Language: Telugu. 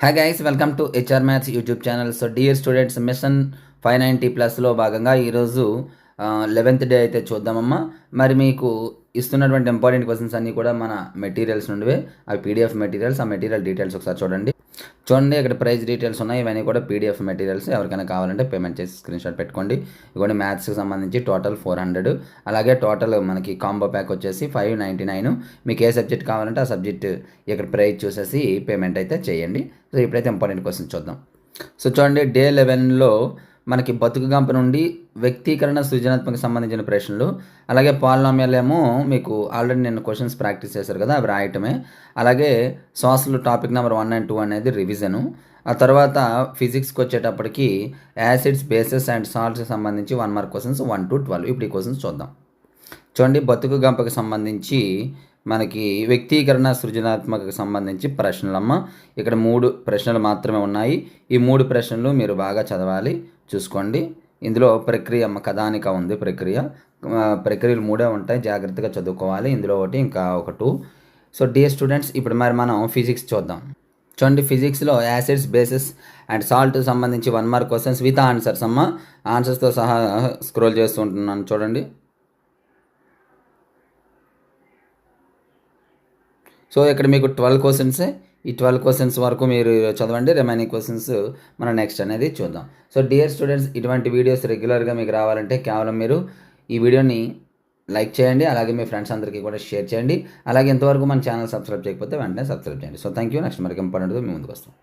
Hi guys, welcome to HR maths YouTube channel. So dear students, mission 590+లో భాగంగా ఈరోజు 11th డే అయితే చూద్దామమ్మా. మరి మీకు ఇస్తున్నటువంటి ఇంపార్టెంట్ క్వశ్చన్స్ అన్నీ కూడా మన మెటీరియల్స్ నుండివే. అవి పీడిఎఫ్ మెటీరియల్స్. ఆ మెటీరియల్ డీటెయిల్స్ ఒకసారి చూడండి. ఇక్కడ ప్రైస్ డీటెయిల్స్ ఉన్నాయి. ఇవన్నీ కూడా పీడిఎఫ్ మెటీరియల్స్. ఎవరికైనా కావాలంటే పేమెంట్ చేసి స్క్రీన్షాట్ పెట్టుకోండి. ఇవ్వండి, మ్యాథ్స్కి సంబంధించి టోటల్ 400. అలాగే టోటల్ మనకి కాంబో ప్యాక్ వచ్చేసి 599. మీకు ఏ సబ్జెక్ట్ కావాలంటే ఆ సబ్జెక్ట్ ఇక్కడ ప్రైస్ చూసేసి పేమెంట్ అయితే చేయండి. సో ఇప్పుడైతే ఇంపార్టెంట్ క్వశ్చన్స్ చూద్దాం. సో చూడండి, డే 11లో మనకి బతుకు గంప నుండి వ్యక్తీకరణ సృజనాత్మక సంబంధించిన ప్రశ్నలు, అలాగే పాలినామియల్ ఏమో మీకు ఆల్రెడీ నేను క్వశ్చన్స్ ప్రాక్టీస్ చేశారు కదా, అవి రాయటమే. అలాగే సోషల్ టాపిక్ నెంబర్ 1 and 2 అనేది రివిజను. ఆ తర్వాత ఫిజిక్స్కి వచ్చేటప్పటికి యాసిడ్స్, బేసెస్ అండ్ సాల్ట్స్కి సంబంధించి 1 మార్క్ క్వశ్చన్స్ 1 to 12. ఇప్పుడు ఈ క్వశ్చన్స్ చూద్దాం. చూడండి, బతుకు గంపకి సంబంధించి మనకి వ్యక్తీకరణ సృజనాత్మకకు సంబంధించి ప్రశ్నలమ్మ. ఇక్కడ 3 ప్రశ్నలు మాత్రమే ఉన్నాయి. ఈ 3 ప్రశ్నలు మీరు బాగా చదవాలి, చూసుకోండి. ఇందులో ప్రక్రియ కథానిక ఉంది. ప్రక్రియలు 3 ఉంటాయి, జాగ్రత్తగా చదువుకోవాలి. ఇందులో ఒకటి, ఇంకా ఒక 2. సో డియర్ స్టూడెంట్స్, ఇప్పుడు మరి మనం ఫిజిక్స్ చూద్దాం. చూడండి, ఫిజిక్స్లో యాసిడ్స్, బేసెస్ అండ్ సాల్ట్ సంబంధించి 1 మార్క్ క్వశ్చన్స్ విత్ ఆన్సర్స్ అమ్మ. ఆన్సర్స్తో సహా స్క్రోల్ చేస్తూ ఉంటున్నాను, చూడండి. సో ఇక్కడ మీకు 12 క్వశ్చన్సే. ఈ 12 క్వశ్చన్స్ వరకు మీరు చదవండి. రిమైనింగ్ క్వశ్చన్స్ మనం నెక్స్ట్ అనేది చూద్దాం. సో డియర్ స్టూడెంట్స్, ఇటువంటి వీడియోస్ రెగ్యులర్గా మీకు రావాలంటే కేవలం మీరు ఈ వీడియోని లైక్ చేయండి, అలాగే మీ ఫ్రెండ్స్ అందరికీ కూడా షేర్ చేయండి. అలాగే ఇంతవరకు మన ఛానల్ సబ్స్క్రైబ్ చేయకపోతే వెంటనే సబ్స్క్రైబ్ చేయండి. So thank you. నెక్స్ట్ మరికి ఇంపార్టెంట్గా మీ ముందుకు వస్తాం.